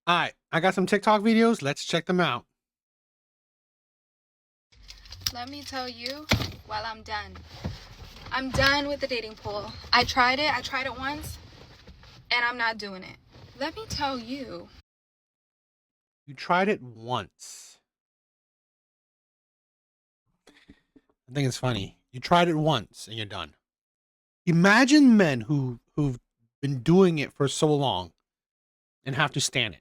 All right, I got some TikTok videos. Let's check them out. Let me tell you, while I'm done. I'm done with the dating pool. I tried it once, and I'm not doing it. Let me tell you. You tried it once. I think it's funny. You tried it once and you're done. Imagine men who've been doing it for so long and have to stand it.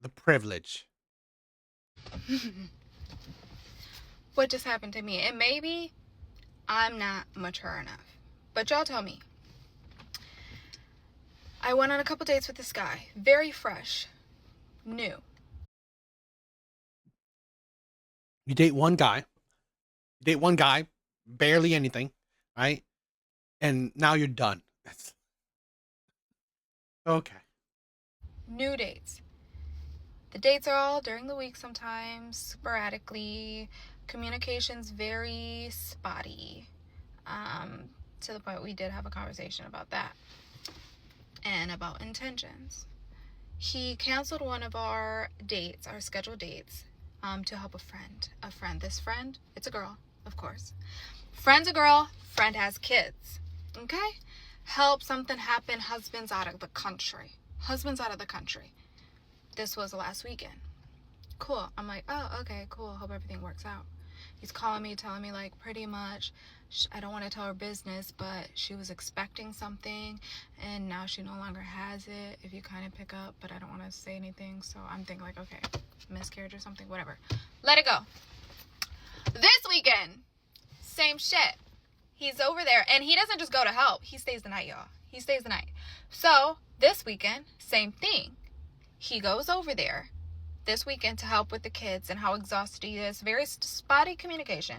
The privilege. What just happened to me? And maybe I'm not mature enough. But y'all tell me. I went on a couple dates with this guy. Very fresh. New. You date one guy. You date one guy, barely anything, right? And now you're done. That's okay. New dates. The dates are all during the week sometimes, sporadically. Communication's very spotty. To the point we did have a conversation about that. And about intentions. He canceled one of our dates, our scheduled dates, to help a friend. This friend, it's a girl, of course. Friend's a girl, friend has kids. Okay? Help something happen, husband's out of the country. This was last weekend. Cool. I'm like, oh, okay, cool. Hope everything works out. He's calling me, telling me, like, pretty much, I don't want to tell her business, but she was expecting something, and now she no longer has it, if you kind of pick up, but I don't want to say anything, so I'm thinking, like, okay, miscarriage or something, whatever. Let it go. This weekend, same shit. He's over there, and he doesn't just go to help. He stays the night, y'all. He stays the night. So, this weekend, same thing. He goes over there this weekend to help with the kids and how exhausted he is. Very spotty communication.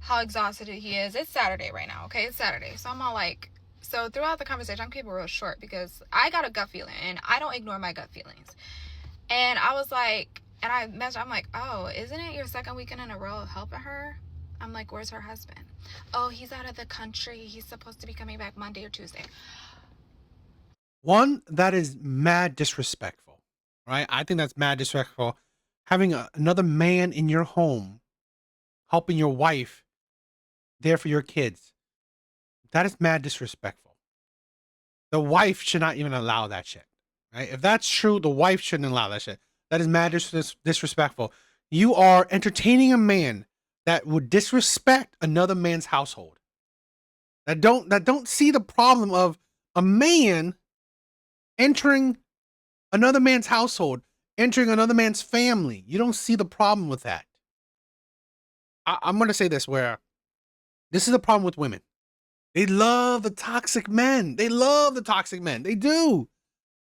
How exhausted he is. It's Saturday right now, okay? It's Saturday. So I'm all like, so throughout the conversation, I'm keeping it real short because I got a gut feeling and I don't ignore my gut feelings. And I was like, and I messaged, I'm like, oh, isn't it your second weekend in a row of helping her? I'm like, where's her husband? Oh, he's out of the country. He's supposed to be coming back Monday or Tuesday. One, that is mad disrespectful, right? I think that's mad disrespectful. Having another man in your home, helping your wife, there for your kids. That is mad disrespectful. The wife should not even allow that shit, right? If that's true, the wife shouldn't allow that shit. That is mad disrespectful. You are entertaining a man that would disrespect another man's household. That don't see the problem of a man entering another man's household, entering another man's family. You don't see the problem with that. I'm going to say this where this is the problem with women. They love the toxic men. They love the toxic men. They do.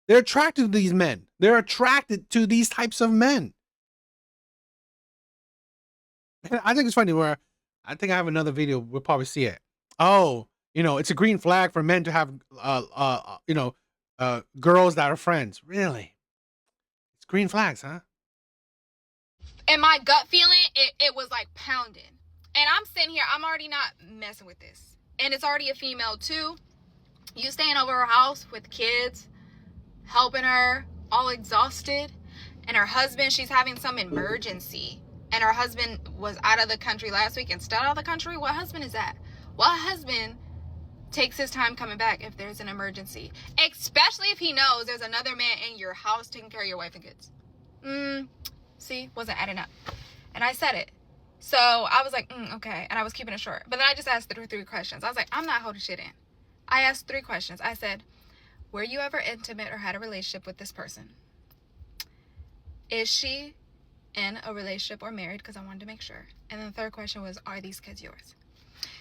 They're attracted to these men. They're attracted to these types of men. And I think it's funny where I think I have another video. We'll probably see it. Oh, it's a green flag for men to have, girls that are friends. Really? It's green flags, huh? And my gut feeling, it was like pounding. And I'm sitting here, I'm already not messing with this. And it's already a female too. You staying over her house with kids, helping her, all exhausted. And her husband, she's having some emergency. And her husband was out of the country last week and still out of the country. What husband is that? What husband takes his time coming back if there's an emergency? Especially if he knows there's another man in your house taking care of your wife and kids. See, wasn't adding up. And I said it. So I was like, okay. And I was keeping it short. But then I just asked three questions. I was like, I'm not holding shit in. I asked 3 questions. I said, were you ever intimate or had a relationship with this person? Is she in a relationship or married? Because I wanted to make sure. And then the third question was, are these kids yours?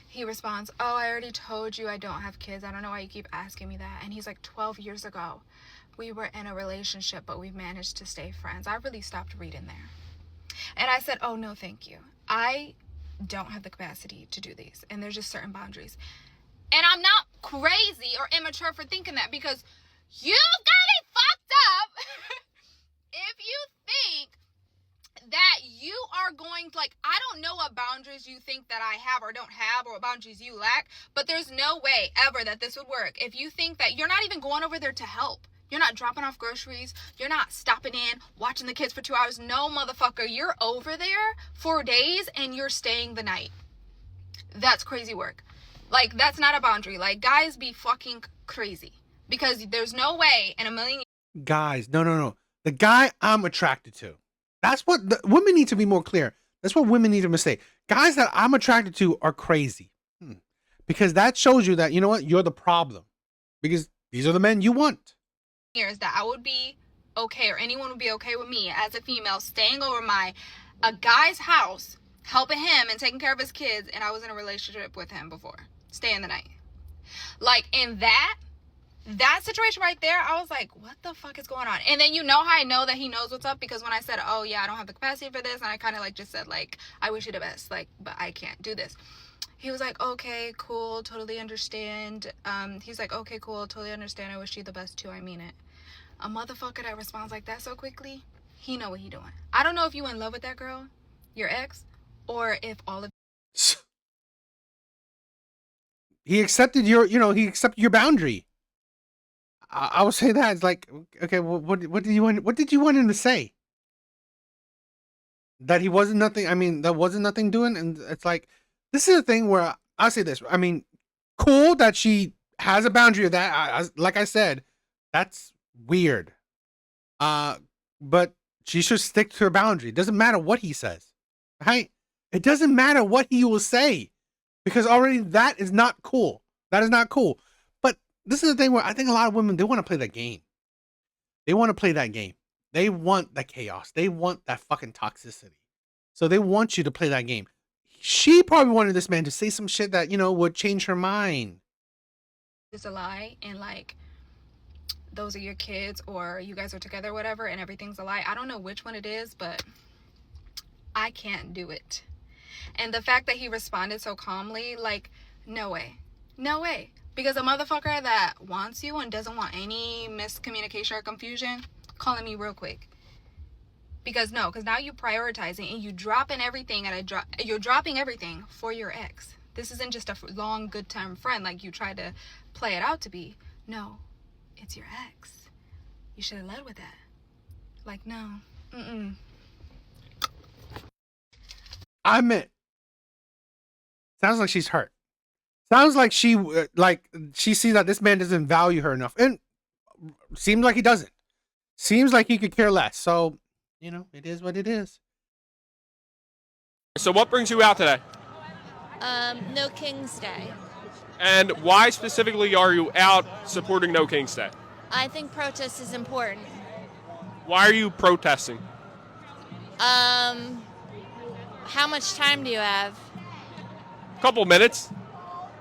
He responds, oh, I already told you I don't have kids. I don't know why you keep asking me that. And he's like, 12 years ago, we were in a relationship, but we've managed to stay friends. I really stopped reading there. And I said, oh, no, thank you. I don't have the capacity to do these. And there's just certain boundaries. And I'm not crazy or immature for thinking that, because you've got me fucked up if you think that you are going to, like, I don't know what boundaries you think that I have or don't have, or what boundaries you lack, but there's no way ever that this would work if you think that you're not even going over there to help. You're not dropping off groceries. You're not stopping in, watching the kids for 2 hours. No, motherfucker. You're over there 4 days and you're staying the night. That's crazy work. Like, that's not a boundary. Like, guys be fucking crazy. Because there's no way in a million... Guys, no. The guy I'm attracted to. That's what women need to be more clear. That's what women need to say. Guys that I'm attracted to are crazy. Because that shows you that, you know what? You're the problem. Because these are the men you want. Years that I would be okay, or anyone would be okay with me as a female staying over a guy's house, helping him and taking care of his kids, and I was in a relationship with him before, staying the night. Like, in that situation right there, I was like, what the fuck is going on? And then you know how I know that he knows what's up? Because when I said, oh yeah, I don't have the capacity for this, and I kind of like just said like, I wish you the best, like, but I can't do this. He was like, okay, cool, totally understand. He's like, okay, cool, totally understand. I wish you the best too. I mean it. A motherfucker that responds like that so quickly, he know what he doing. I don't know if you in love with that girl, your ex, or if all of... He accepted he accepted your boundary. I would say that. It's like, okay, well, what did you want him to say? That he wasn't nothing. I mean, that wasn't nothing doing. And it's like, this is a thing where I say this. I mean, cool that she has a boundary of that. Like I said, that's weird. But she should stick to her boundary. It doesn't matter what he says, right? It doesn't matter what he will say, because already that is not cool. That is not cool. But this is the thing where I think a lot of women, they want to play that game. They want to play that game. They want the chaos. They want that fucking toxicity. So they want you to play that game. She probably wanted this man to say some shit that, would change her mind. It's a lie, and like, those are your kids, or you guys are together, whatever, and everything's a lie. I don't know which one it is, but I can't do it. And the fact that he responded so calmly, like, no way. Because a motherfucker that wants you and doesn't want any miscommunication or confusion, calling me real quick. Because now you're prioritizing and you're dropping everything, you're dropping everything for your ex. This isn't just a long, good time friend like you try to play it out to be. No, it's your ex. You should have led with that. Like, no. I admit, sounds like she's hurt. Sounds like she sees that this man doesn't value her enough, and seems like he doesn't. Seems like he could care less. So, it is what it is. So what brings you out today? No King's Day. And why specifically are you out supporting No King's Day? I think protest is important. Why are you protesting? How much time do you have? A couple minutes.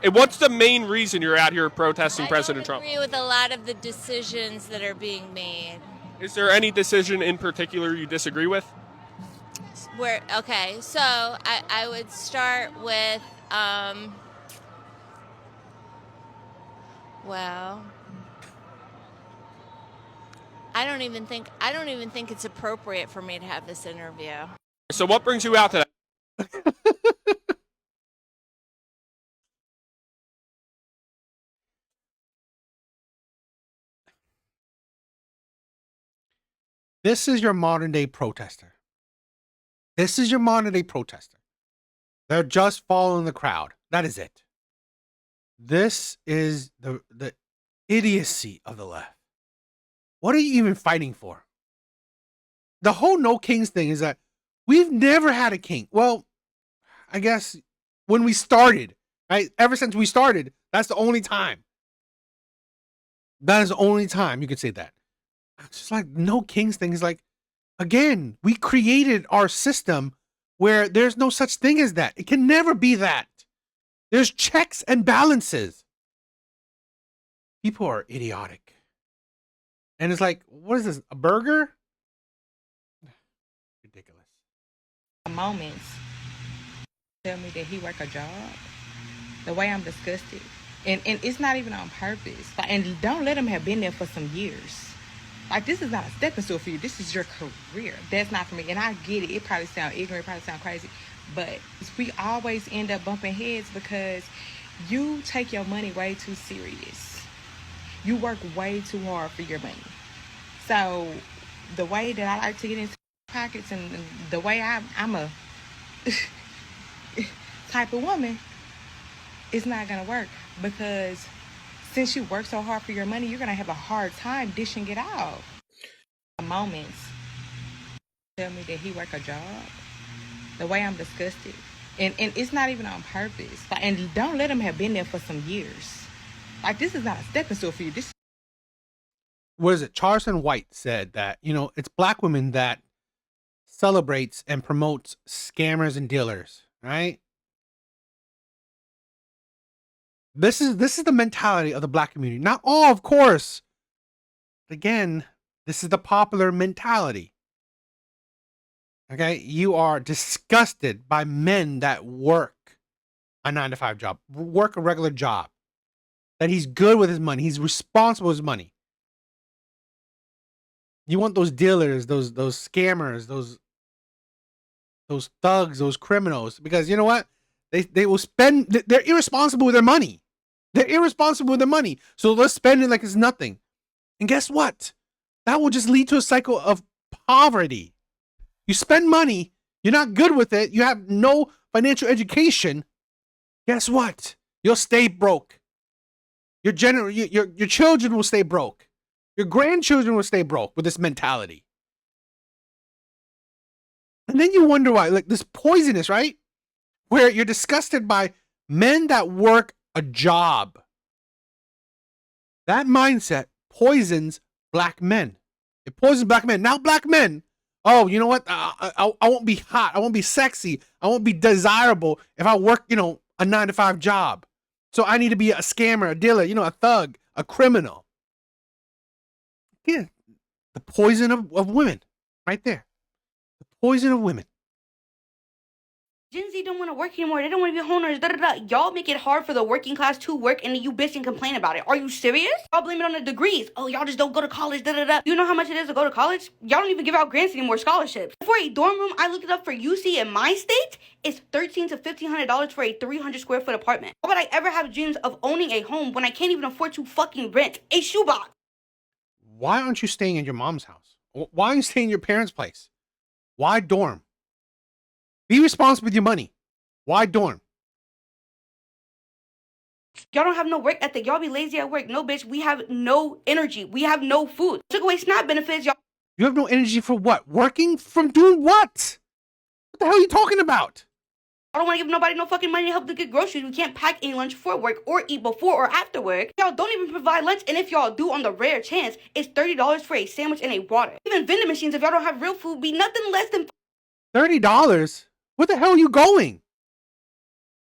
And what's the main reason you're out here protesting President Trump? I agree with a lot of the decisions that are being made. Is there any decision in particular you disagree with? Okay, so I would start with, well, I don't even think it's appropriate for me to have this interview. So what brings you out today? This is your modern day protester. They're just following the crowd. That is it. This is the idiocy of the left. What are you even fighting for? The whole no kings thing is that we've never had a king. Well, I guess when we started, right? Ever since we started, that's the only time. That is the only time you could say that. It's just like no kings thing is like, again, we created our system where there's no such thing as that. It can never be that. There's checks and balances. People are idiotic. And it's like, what is this, a burger? Ridiculous. Moments tell me that he work a job. The way I'm disgusted. And it's not even on purpose. And don't let him have been there for some years. Like, this is not a stepping stool for you. This is your career. That's not for me. And I get it. It probably sounds ignorant. It probably sounds crazy. But we always end up bumping heads because you take your money way too serious. You work way too hard for your money. So the way that I like to get into pockets and the way I'm a type of woman, it's not gonna work, because since you work so hard for your money, you're gonna have a hard time dishing it out. Moments tell me that he work a job. The way I'm disgusted, and it's not even on purpose. Like, and don't let him have been there for some years. Like, this is not a stepping stool for you. This. What is it? Charleston White said that, it's black women that celebrates and promotes scammers and dealers, right? This is the mentality of the black community. Not all, of course. Again, this is the popular mentality. Okay? You are disgusted by men that work a 9-to-5 job, work a regular job. That he's good with his money. He's responsible with his money. You want those dealers, those scammers, those thugs, those criminals, because you know what? They will spend. They're irresponsible with their money. They're irresponsible with their money, so they'll spend it like it's nothing. And guess what? That will just lead to a cycle of poverty. You spend money, you're not good with it, you have no financial education. Guess what? You'll stay broke. Your children will stay broke. Your grandchildren will stay broke with this mentality. And then you wonder why, like this poisonous, right? Where you're disgusted by men that work a job. That mindset poisons black men. It poisons black men. Now black men, oh, you know what? I won't be hot. I won't be sexy. I won't be desirable if I work, a 9-to-5 job. So I need to be a scammer, a dealer, a thug, a criminal. Yeah, the poison of women, right there. The poison of women. Gen Z don't want to work anymore. They don't want to be homeowners. Da, da, da. Y'all make it hard for the working class to work, and then you bitch and complain about it. Are you serious? Y'all blame it on the degrees. Oh, y'all just don't go to college. Da, da, da. You know how much it is to go to college? Y'all don't even give out grants anymore, scholarships. For a dorm room, I looked it up for UC in my state. It's $1,300 to $1,500 for a 300 square foot apartment. Why would I ever have dreams of owning a home when I can't even afford to fucking rent a shoebox? Why aren't you staying in your mom's house? Why aren't you staying in your parents' place? Why dorm? Be responsible with your money. Why dorm? Y'all don't have no work ethic. Y'all be lazy at work. No, bitch. We have no energy. We have no food. Took away SNAP benefits. Y'all. You have no energy for what? Working from doing what? What the hell are you talking about? I don't want to give nobody no fucking money to help to get groceries. We can't pack any lunch for work or eat before or after work. Y'all don't even provide lunch, and if y'all do, on the rare chance, it's $30 for a sandwich and a water. Even vending machines, if y'all don't have real food, be nothing less than $30? Where the hell are you going?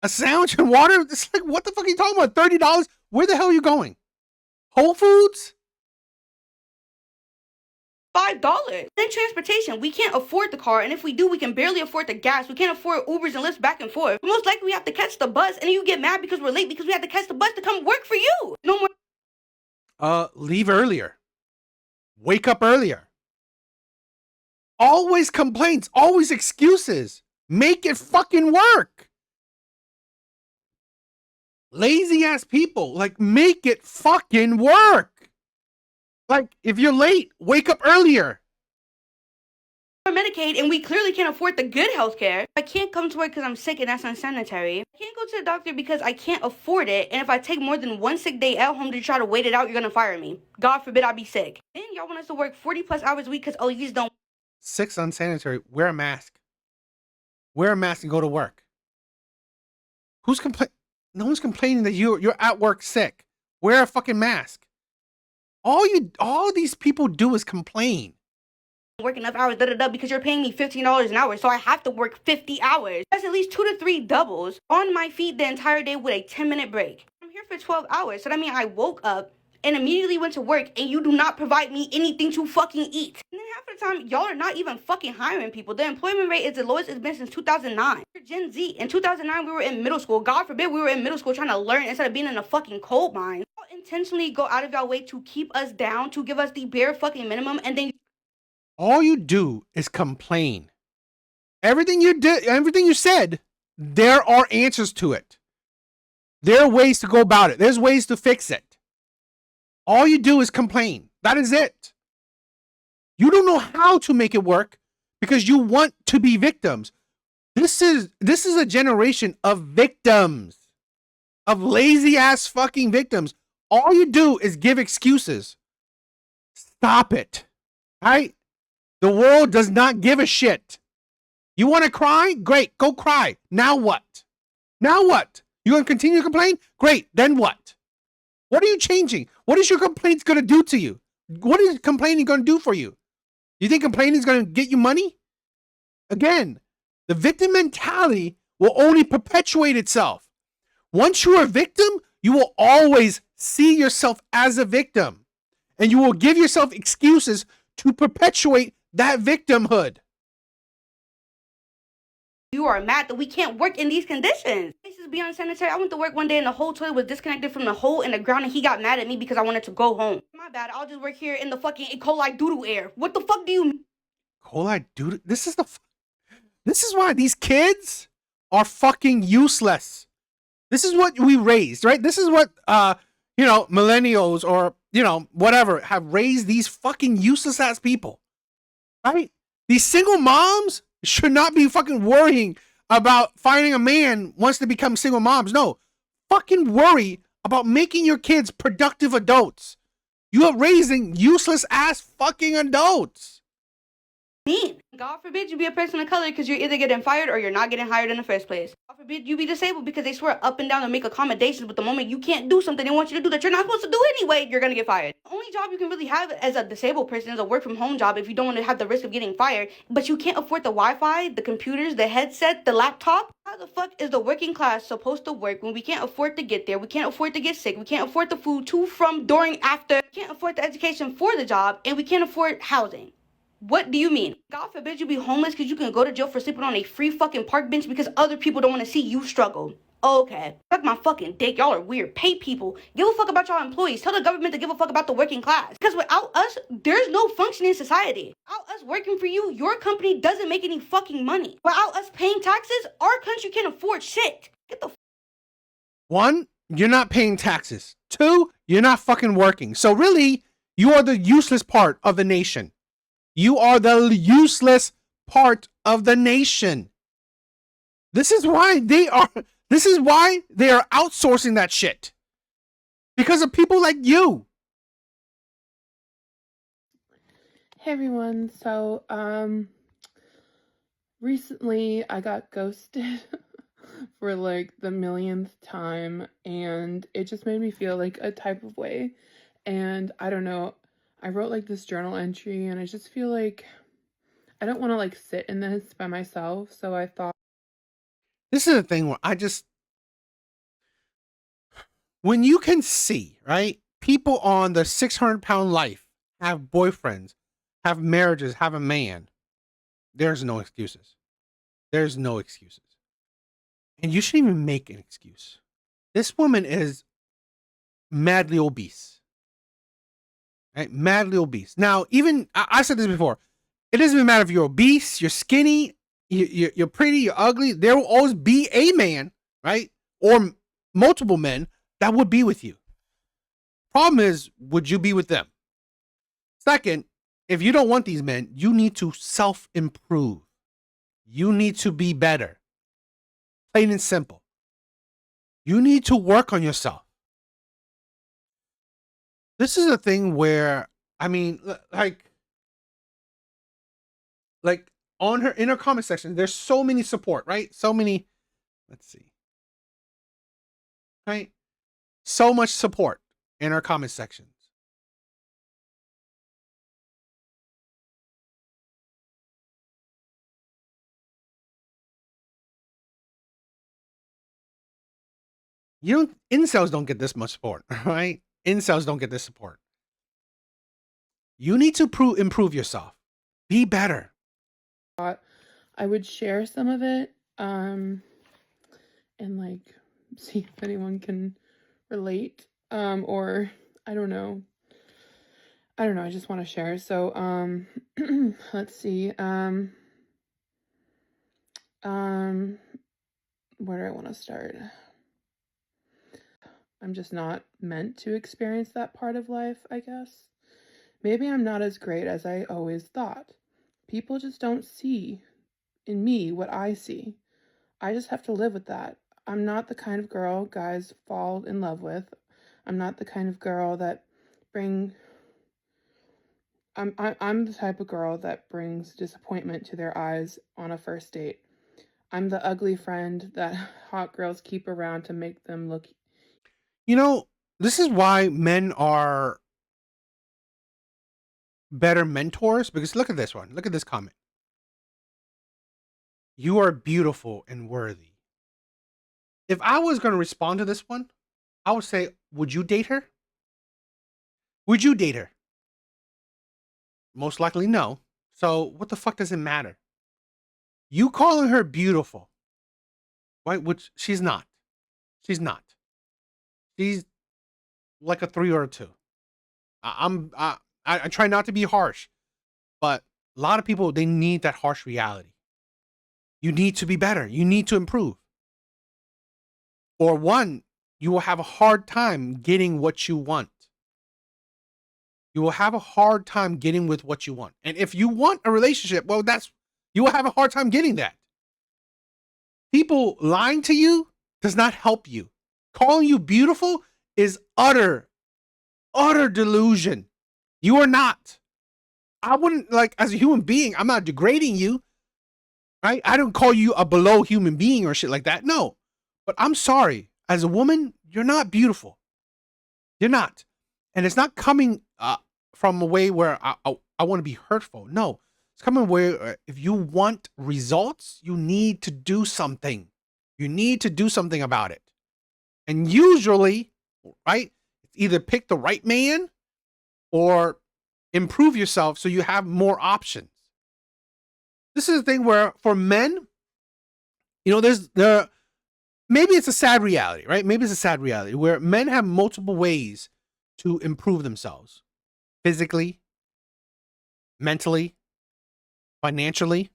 A sandwich and water? It's like, what the fuck are you talking about? $30? Where the hell are you going? Whole Foods? $5. Then transportation. We can't afford the car, and if we do, we can barely afford the gas. We can't afford Ubers and Lyfts back and forth. Most likely, we have to catch the bus, and then you get mad because we're late because we have to catch the bus to come work for you. No more. Leave earlier. Wake up earlier. Always complaints. Always excuses. Make it fucking work. Lazy ass people. Like, make it fucking work. Like, if you're late, wake up earlier. Medicaid, and we clearly can't afford the good health care. I can't come to work because I'm sick and that's unsanitary. I can't go to the doctor because I can't afford it, and if I take more than one sick day at home to try to wait it out, you're gonna fire me. God forbid I be sick. Then y'all want us to work 40 plus hours a week because oh, you just don't. 6, unsanitary. Wear a mask. Wear a mask and go to work. Who's complaining? No one's complaining that you're at work sick. Wear a fucking mask. All these people do is complain. Work enough hours, because you're paying me $15 an hour, so I have to work 50 hours. That's at least 2 to 3 doubles on my feet the entire day with a 10-minute break. I'm here for 12 hours, so that means I woke up and immediately went to work, and you do not provide me anything to fucking eat. And then half of the time, y'all are not even fucking hiring people. The employment rate is the lowest it's been since 2009. We're Gen Z. In 2009, we were in middle school. God forbid we were in middle school trying to learn instead of being in a fucking coal mine. Y'all intentionally go out of y'all way to keep us down, to give us the bare fucking minimum, and then all you do is complain. Everything you did, everything you said, there are answers to it. There are ways to go about it. There's ways to fix it. All you do is complain. That is it. You don't know how to make it work because you want to be victims. This is a generation of victims, of lazy ass fucking victims. All you do is give excuses. Stop it. Right? The world does not give a shit. You want to cry? Great. Go cry. Now what? Now what? You going to continue to complain? Great. Then what? What are you changing? What is your complaints going to do to you? What is complaining going to do for you? You think complaining is going to get you money? Again, the victim mentality will only perpetuate itself. Once you are a victim, you will always see yourself as a victim. And you will give yourself excuses to perpetuate that victimhood. You are mad that we can't work in these conditions. Places be unsanitary. I went to work one day and the whole toilet was disconnected from the hole in the ground and he got mad at me because I wanted to go home. My bad. I'll just work here in the fucking E. coli doodle air. What the fuck do you mean? Coli doodle? This is why these kids are fucking useless. This is what we raised, right? This is what millennials or whatever have raised these fucking useless ass people. Right? These single moms should not be fucking worrying about finding a man once they become single moms. No. Fucking worry about making your kids productive adults. You are raising useless ass fucking adults. Mean. God forbid you be a person of color because you're either getting fired or you're not getting hired in the first place. God forbid you be disabled because they swear up and down to make accommodations, but the moment you can't do something they want you to do that you're not supposed to do anyway, you're gonna get fired. The only job you can really have as a disabled person is a work from home job if you don't want to have the risk of getting fired, but you can't afford the Wi-Fi, the computers, the headset, the laptop. How the fuck is the working class supposed to work when we can't afford to get there, we can't afford to get sick, we can't afford the food to, from, during, after, we can't afford the education for the job, and we can't afford housing? What do you mean? God forbid you be homeless because you can go to jail for sleeping on a free fucking park bench because other people don't want to see you struggle. Okay. Fuck my fucking dick. Y'all are weird. Pay people. Give a fuck about y'all employees. Tell the government to give a fuck about the working class. Because without us, there's no functioning society. Without us working for you, your company doesn't make any fucking money. Without us paying taxes, our country can't afford shit. Get the One, you're not paying taxes. Two, you're not fucking working. So really, you are the useless part of the nation. You are the useless part of the nation. This is why they are outsourcing that shit. Because of people like you. Hey everyone, so recently I got ghosted for like the millionth time and it just made me feel like a type of way. And I don't know, I wrote like this journal entry and I just feel like I don't want to like sit in this by myself, so I thought This is the thing where when you can see, right? People on the 600-pound life have boyfriends, have marriages, have a man. There's no excuses. There's no excuses. And you shouldn't even make an excuse. This woman is madly obese. Right? Madly obese. Now, even, I said this before, it doesn't even matter if you're obese, you're skinny, you're pretty, you're ugly. There will always be a man, right? Or multiple men that would be with you. Problem is, would you be with them? Second, if you don't want these men, you need to self-improve. You need to be better. Plain and simple. You need to work on yourself. This is a thing where, I mean, like on her, in her comment section, there's so many support, right? So many, let's see. Right? So much support in our comment sections. Incels don't get this much support, right? Incels don't get this support. You need to improve yourself. Be better. I would share some of it, and like see if anyone can relate, or I don't know, I just want to share. So let's see, where do I want to start? I'm just not meant to experience that part of life, I guess. Maybe I'm not as great as I always thought. People just don't see in me what I see. I just have to live with that. I'm not the kind of girl guys fall in love with. I'm not the kind of girl that bring I'm the type of girl that brings disappointment to their eyes on a first date. I'm the ugly friend that hot girls keep around to make them look. You know, this is why men are better mentors, because look at this one. Look at this comment. You are beautiful and worthy. If I was going to respond to this one, I would say, would you date her? Would you date her? Most likely no. So what the fuck does it matter? You calling her beautiful, right? Which she's not. She's not. She's like a 3 or a 2. I try not to be harsh, but a lot of people, they need that harsh reality. You need to be better. You need to improve. Or one, you will have a hard time getting what you want. You will have a hard time getting with what you want. And if you want a relationship, well, you will have a hard time getting that. People lying to you does not help you. Calling you beautiful is utter delusion. You are not. I wouldn't, like, as a human being, I'm not degrading you, right? I don't call you a below human being or shit like that. No. But I'm sorry. As a woman, you're not beautiful. You're not. And it's not coming from a way where I want to be hurtful. No. It's coming where if you want results, you need to do something. You need to do something about it. And usually, right, it's either pick the right man or improve yourself so you have more options. This is the thing where for men, you know, maybe it's a sad reality, right? Maybe it's a sad reality where men have multiple ways to improve themselves physically, mentally, financially.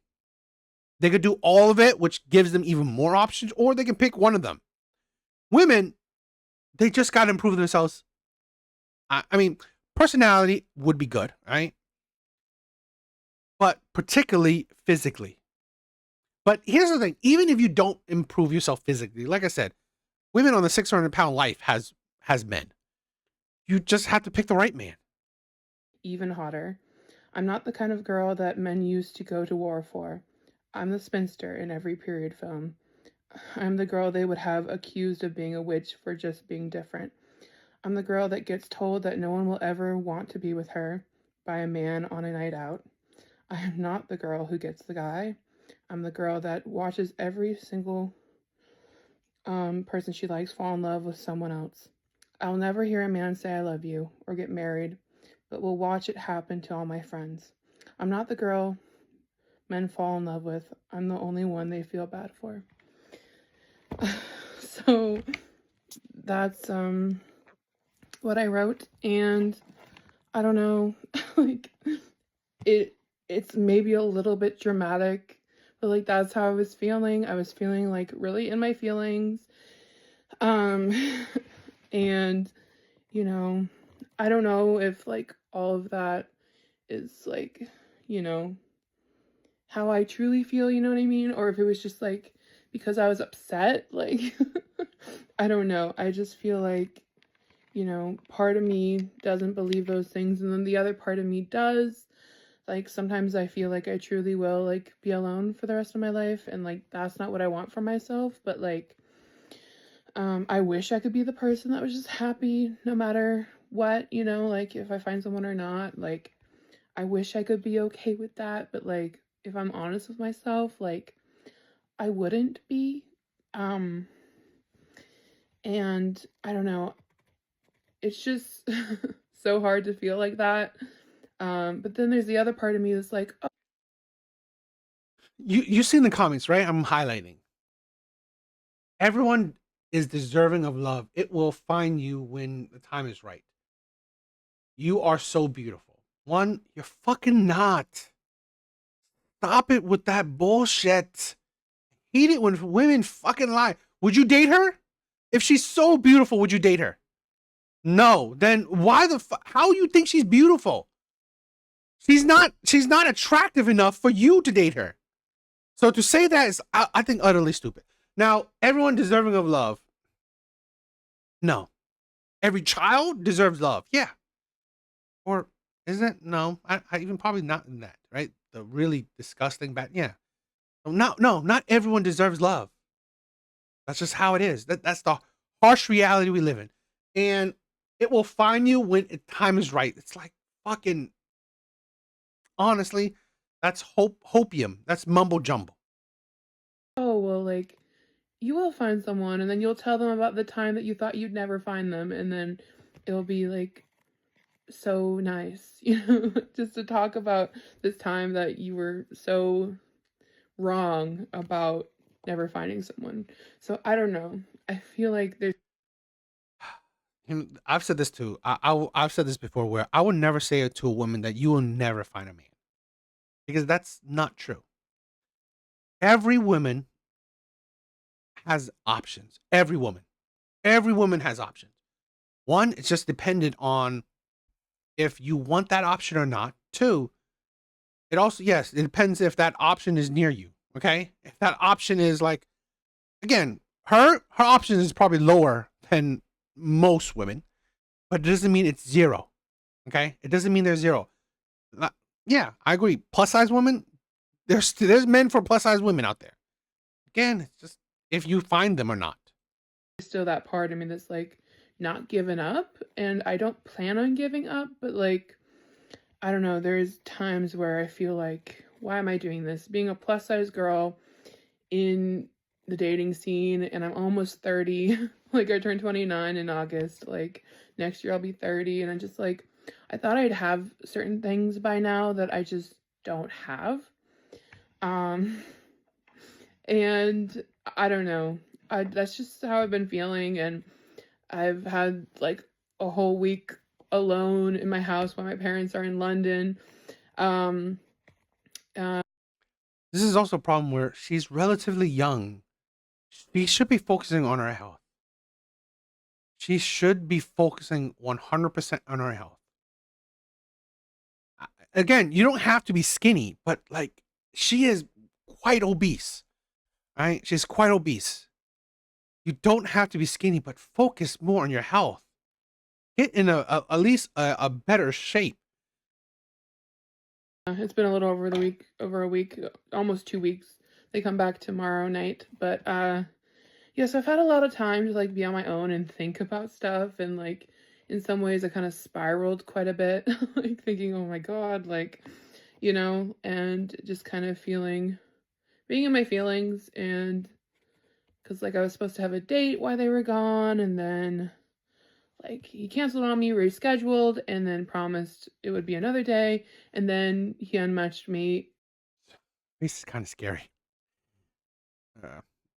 They could do all of it, which gives them even more options, or they can pick one of them. Women, they just got to improve themselves. I mean, personality would be good, right? But particularly physically. But here's the thing, even if you don't improve yourself physically, like I said, women on the 600-pound life has men. You just have to pick the right man. Even hotter. I'm not the kind of girl that men used to go to war for. I'm the spinster in every period film. I'm the girl they would have accused of being a witch for just being different. I'm the girl that gets told that no one will ever want to be with her by a man on a night out. I am not the girl who gets the guy. I'm the girl that watches every single person she likes fall in love with someone else. I'll never hear a man say I love you or get married, but will watch it happen to all my friends. I'm not the girl men fall in love with. I'm the only one they feel bad for. So that's what I wrote, and I don't know, like it's maybe a little bit dramatic, but like that's how I was feeling. I was feeling like really in my feelings. And you know, I don't know if like all of that is like, you know, how I truly feel, you know what I mean? Or if it was just like because I was upset, like I don't know. I just feel like, you know, part of me doesn't believe those things and then the other part of me does. Like sometimes I feel like I truly will like be alone for the rest of my life, and like that's not what I want for myself, but like I wish I could be the person that was just happy no matter what, you know, like if I find someone or not, like I wish I could be okay with that, but like if I'm honest with myself, like I wouldn't be. And I don't know, it's just so hard to feel like that. But then there's the other part of me that's like, oh. You see in the comments, right? I'm highlighting. Everyone is deserving of love. It will find you when the time is right. You are so beautiful. One, you're fucking not. Stop it with that bullshit. Hate it when women fucking lie. Would you date her? If she's so beautiful, would you date her? No. Then why how you think she's beautiful? She's not attractive enough for you to date her. So to say that is, I think, utterly stupid. Now, everyone deserving of love. No. Every child deserves love. Yeah. Or is it? No. I even probably not in that, right? The really disgusting bad. Yeah. No, not everyone deserves love. That's just how it is. That's the harsh reality we live in. And it will find you when time is right. It's like fucking, honestly, that's hopium. That's mumbo jumbo. Oh, well, like, you will find someone, and then you'll tell them about the time that you thought you'd never find them, and then it'll be like so nice, just to talk about this time that you were so wrong about never finding someone. So I don't know. I feel like there's I've said this too. I've said this before, where I would never say it to a woman that you will never find a man, because that's not true. Every woman has options. Every woman has options. One, it's just dependent on if you want that option or not. Two, it also, yes, it depends if that option is near you. Okay, if that option is like, again, her option is probably lower than most women, but it doesn't mean it's zero. Okay, it doesn't mean there's zero. Yeah, I agree. Plus size women, there's men for plus size women out there. Again, it's just if you find them or not. still that part of me that's like not giving up, and I don't plan on giving up, but like, I don't know, there's times where I feel like, why am I doing this? Being a plus size girl in the dating scene, and I'm almost 30. Like, I turned 29 in August. Like, next year I'll be 30, and I'm just like, I thought I'd have certain things by now that I just don't have. And I don't know. That's just how I've been feeling, and I've had like a whole week alone in my house while my parents are in London. Um, This is also a problem where she's relatively young. She should be focusing on her health. She should be focusing 100% on her health. Again, you don't have to be skinny, but like, she is quite obese, right? She's quite obese. You don't have to be skinny, but focus more on your health. Get in at least a better shape. It's been a little over a week, almost 2 weeks. They come back tomorrow night, but yeah, so I've had a lot of time to like be on my own and think about stuff, and like in some ways I kind of spiraled quite a bit, like thinking, oh my God, like, and just kind of being in my feelings, and because like I was supposed to have a date while they were gone, and then like he canceled on me, rescheduled, and then promised it would be another day, and then he unmatched me. This is kind of scary.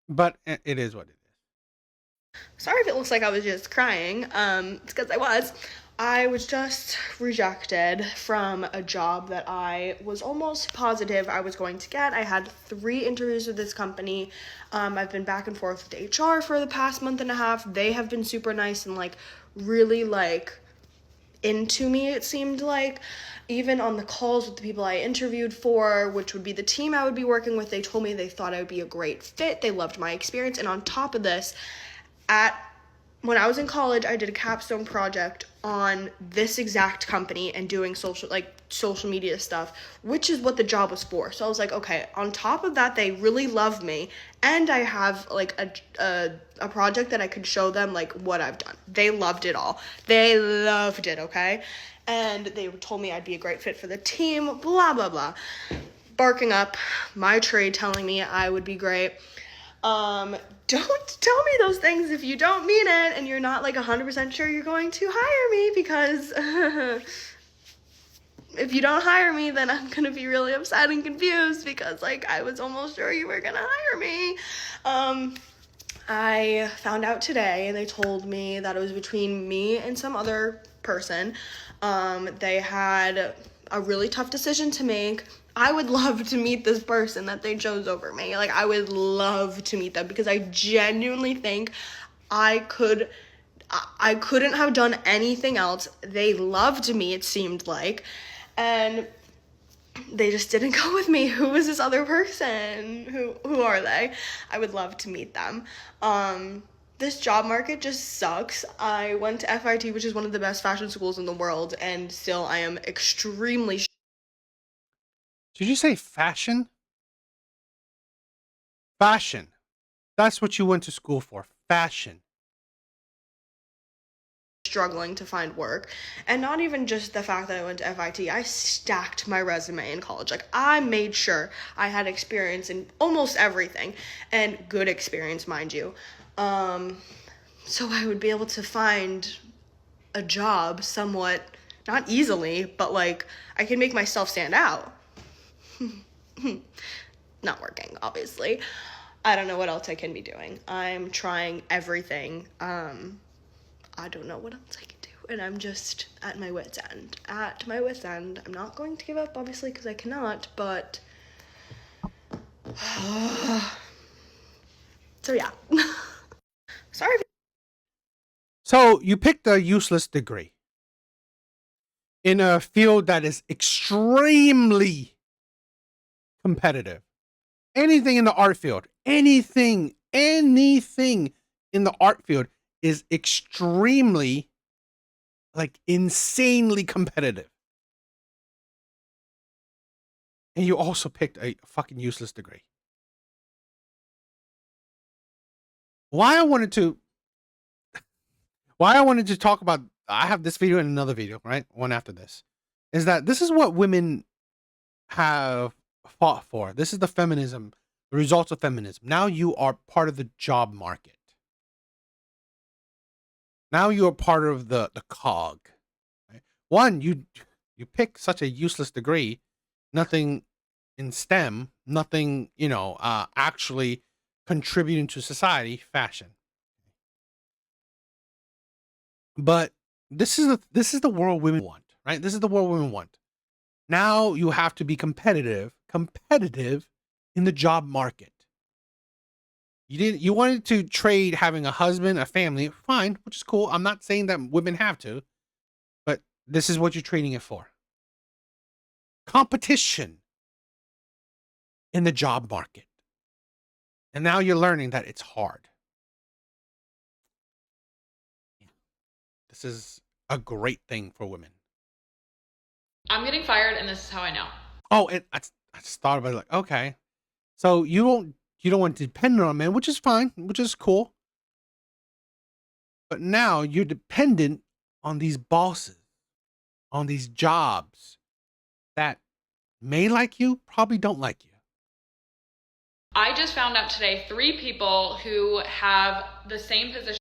But it is what it is. Sorry if it looks like I was just crying. It's because I was. I was just rejected from a job that I was almost positive I was going to get. I had 3 interviews with this company. I've been back and forth with HR for the past month and a half. They have been super nice and like really like into me, it seemed like. Even on the calls with the people I interviewed for, which would be the team I would be working with, they told me they thought I would be a great fit. They loved my experience. And on top of this, when I was in college, I did a capstone project on this exact company and doing social media stuff, which is what the job was for. So I was like, okay, on top of that, they really love me, and I have like a project that I could show them like what I've done. They loved it all. They loved it, okay? And they told me I'd be a great fit for the team, blah, blah, blah. Barking up my tree, telling me I would be great. Don't tell me those things if you don't mean it and you're not like 100% sure you're going to hire me, because if you don't hire me, then I'm gonna be really upset and confused, because like I was almost sure you were gonna hire me. I found out today, and they told me that it was between me and some other person. They had a really tough decision to make. I would love to meet this person that they chose over me. Like, I would love to meet them, because I genuinely think I couldn't have done anything else. They loved me, it seemed like. And they just didn't go with me. Who is this other person? Who are they? I would love to meet them. This job market just sucks. I went to FIT, which is one of the best fashion schools in the world, and still I am extremely Did you say fashion? Fashion. That's what you went to school for. Fashion. struggling to find work. And not even just the fact that I went to FIT, I stacked my resume in college. Like, I made sure I had experience in almost everything, and good experience, mind you. So I would be able to find a job somewhat, not easily, but like I can make myself stand out. Not working, obviously. I don't know what else I can be doing. I'm trying everything. I don't know what else I can do, and I'm just at my wit's end. At my wit's end. I'm not going to give up, obviously, because I cannot, but so yeah. Sorry. So you picked a useless degree in a field that is extremely competitive. Anything in the art field, anything in the art field is extremely, like, insanely competitive. And you also picked a fucking useless degree. Why I wanted to talk about, I have this video and another video, right? One after this, is that this is what women have fought for. This is the feminism, the results of feminism. Now you are part of the job market. Now you are part of the cog. Right? One, you pick such a useless degree, nothing in STEM, nothing, actually contributing to society, fashion. But this is the world women want, right? This is the world women want. Now you have to be competitive in the job market. You wanted to trade having a husband, a family, fine, which is cool. I'm not saying that women have to, but this is what you're trading it for. Competition in the job market. And now you're learning that it's hard. This is a great thing for women. I'm getting fired, and this is how I know. Oh, and I just thought about it, like, okay, so you don't want to depend on men, which is fine, which is cool. But now you're dependent on these bosses, on these jobs that may like you, probably don't like you. I just found out today 3 people who have the same position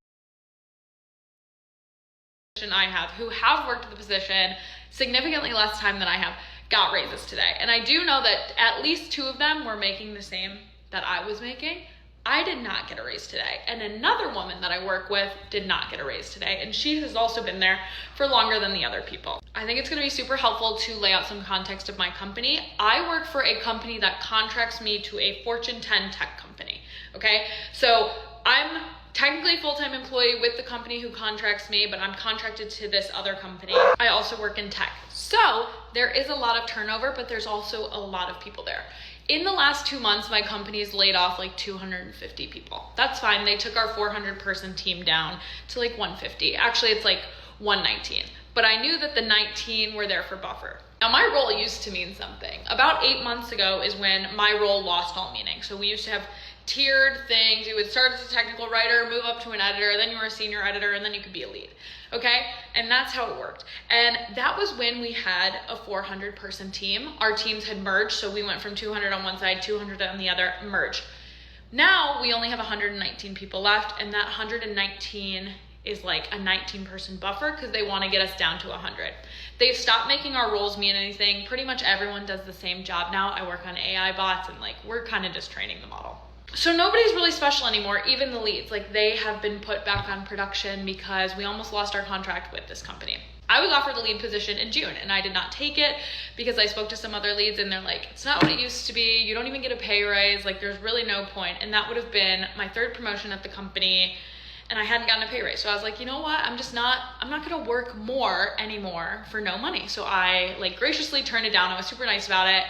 I have, who have worked the position significantly less time than I have, got raises today. And I do know that at least 2 of them were making the same that I was making. I did not get a raise today. And another woman that I work with did not get a raise today. And she has also been there for longer than the other people. I think it's gonna be super helpful to lay out some context of my company. I work for a company that contracts me to a Fortune 10 tech company, okay? So I'm technically a full-time employee with the company who contracts me, but I'm contracted to this other company. I also work in tech. So there is a lot of turnover, but there's also a lot of people there. In the last 2 months, my company's laid off like 250 people. That's fine. They took our 400-person team down to like 150. Actually, it's like 119. But I knew that the 19 were there for buffer. Now, my role used to mean something. About 8 months ago is when my role lost all meaning. So we used to have tiered things. You would start as a technical writer, move up to an editor, then you were a senior editor, and then you could be a lead. Okay? And that's how it worked. And that was when we had a 400-person team. Our teams had merged, so we went from 200 on one side, 200 on the other, merge. Now we only have 119 people left, and that 119 is like a 19-person buffer because they want to get us down to 100. They've stopped making our roles mean anything. Pretty much everyone does the same job now. I work on AI bots, and like we're kind of just training the model. So nobody's really special anymore, even the leads. Like they have been put back on production because we almost lost our contract with this company. I was offered the lead position in June and I did not take it because I spoke to some other leads and they're like, it's not what it used to be. You don't even get a pay raise. Like there's really no point. And that would have been my 3rd promotion at the company. and I hadn't gotten a pay raise. So I was like, you know what? I'm not going to work more anymore for no money. So I like graciously turned it down. I was super nice about it.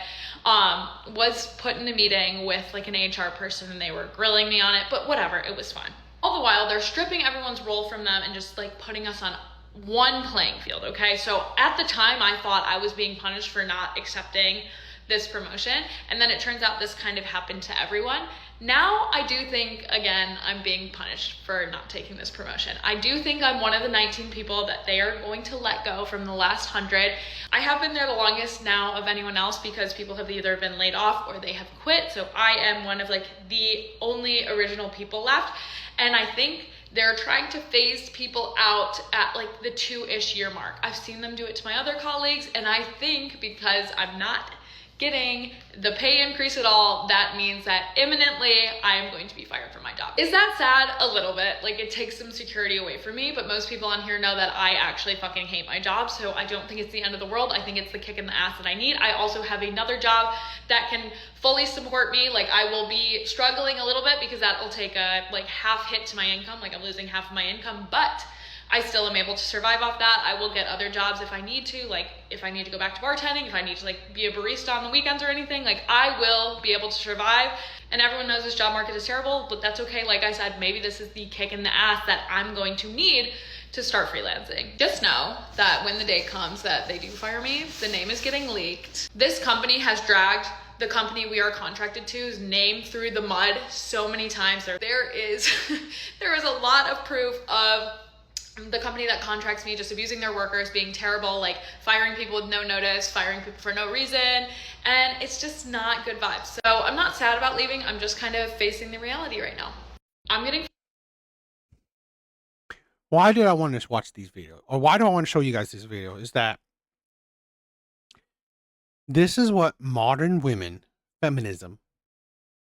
Was put in a meeting with like an HR person and they were grilling me on it, but whatever, it was fun. All the while, they're stripping everyone's role from them and just like putting us on one playing field, okay? So at the time, I thought I was being punished for not accepting this promotion, and then it turns out this kind of happened to everyone. Now I do think, again, I'm being punished for not taking this promotion. I do think I'm one of the 19 people that they are going to let go from the last 100. I have been there the longest now of anyone else because people have either been laid off or they have quit. So I am one of like the only original people left. And I think they're trying to phase people out at like the 2-ish year mark. I've seen them do it to my other colleagues, and I think because I'm not getting the pay increase at all, that means that imminently I am going to be fired from my job. Is that sad? A little bit. Like, it takes some security away from me, but most people on here know that I actually fucking hate my job, so I don't think it's the end of the world. I think it's the kick in the ass that I need. I also have another job that can fully support me. Like, I will be struggling a little bit because that will take a like half hit to my income. Like, I'm losing half of my income, but I still am able to survive off that. I will get other jobs if I need to, like if I need to go back to bartending, if I need to like be a barista on the weekends or anything, like I will be able to survive. And everyone knows this job market is terrible, but that's okay. Like I said, maybe this is the kick in the ass that I'm going to need to start freelancing. Just know that when the day comes that they do fire me, the name is getting leaked. This company has dragged the company we are contracted to's name through the mud so many times. There is a lot of proof of the company that contracts me just abusing their workers, being terrible, like firing people with no notice, firing people for no reason, and it's just not good vibes. So I'm not sad about leaving, I'm just kind of facing the reality right now. I'm getting... Why did I want to watch these videos? Or why do I want to show you guys this video? Is that this is what modern women, feminism,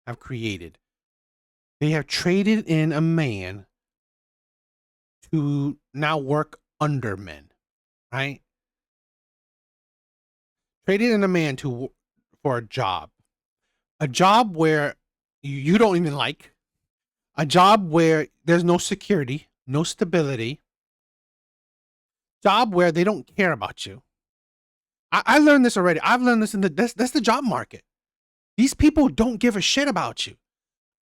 have created. They have traded in a man to now work under men, right? Traded in a man for a job where you don't even like, a job where there's no security, no stability, job where they don't care about you. I learned this already. I've learned this that's the job market. These people don't give a shit about you.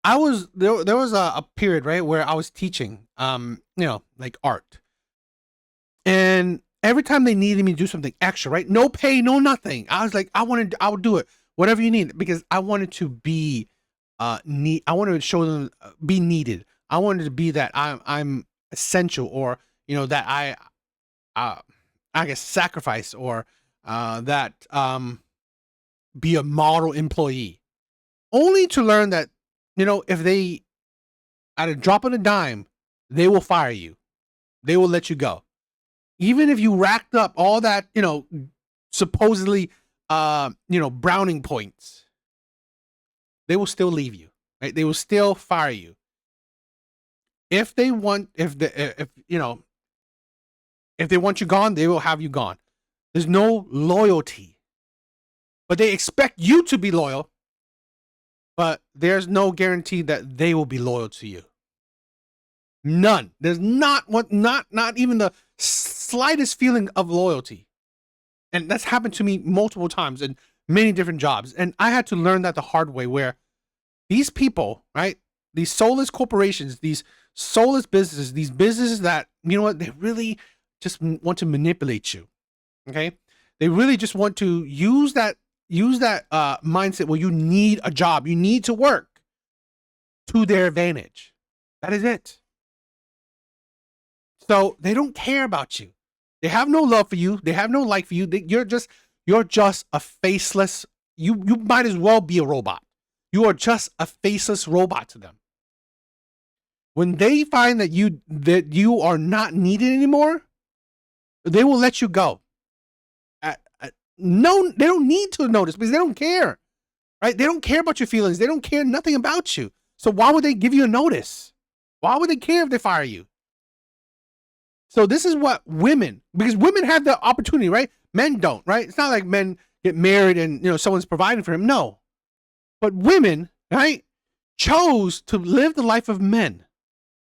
There was a period, right, where I was teaching, like art. And every time they needed me to do something extra, right, no pay, no nothing, I was like, I would do it, whatever you need, because I wanted to be, I wanted to show them, be needed. I wanted to be that I'm essential, or, that I guess sacrifice, or, that, be a model employee, only to learn that, if they, at a drop of a dime, they will fire you. They will let you go. Even if you racked up all that, supposedly, browning points, they will still leave you, right? They will still fire you. If they want, if they want you gone, they will have you gone. There's no loyalty, but they expect you to be loyal. But there's no guarantee that they will be loyal to you. None. There's not even the slightest feeling of loyalty. And that's happened to me multiple times in many different jobs. And I had to learn that the hard way, where these people, right? These soulless corporations, these soulless businesses, these businesses that, they really just want to manipulate you. Okay? They really just want to use that mindset where you need a job, you need to work to their advantage. That is it. So they don't care about you. They have no love for you. They have no like for you. You're just a faceless. You might as well be a robot. You are just a faceless robot to them. When they find that you are not needed anymore, they will let you go. No, they don't need to notice because they don't care, right? They don't care about your feelings. They don't care nothing about you. So why would they give you a notice? Why would they care if they fire you? So this is what because women have the opportunity, right? Men don't, right? It's not like men get married and, someone's providing for him. No, but women, right, chose to live the life of men.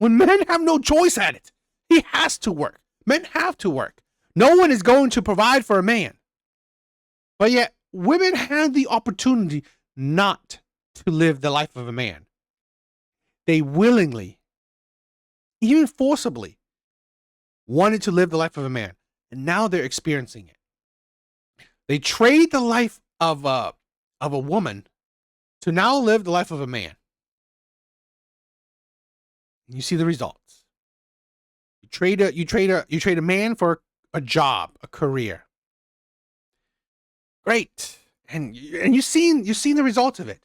when men have no choice at it. He has to work. Men have to work. No one is going to provide for a man. But yet, women have the opportunity not to live the life of a man. They willingly, even forcibly, wanted to live the life of a man. And now they're experiencing it. They trade the life of a woman to now live the life of a man. You see the results. You trade a man for a job, a career. Great. And you've seen the results of it.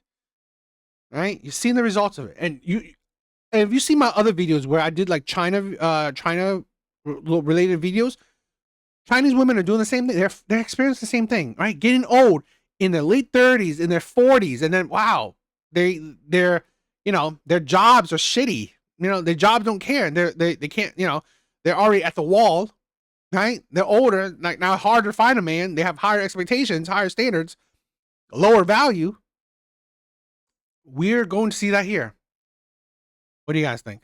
Right? You've seen the results of it. And if you see my other videos where I did like China related videos, Chinese women are doing the same thing. They're experiencing the same thing, right? Getting old in their late 30s, in their 40s, and then wow, their jobs are shitty. Their jobs don't care. They can't, they're already at the wall, right? They're older, like now harder to find a man. They have higher expectations, higher standards, lower value. We're going to see that here. What do you guys think?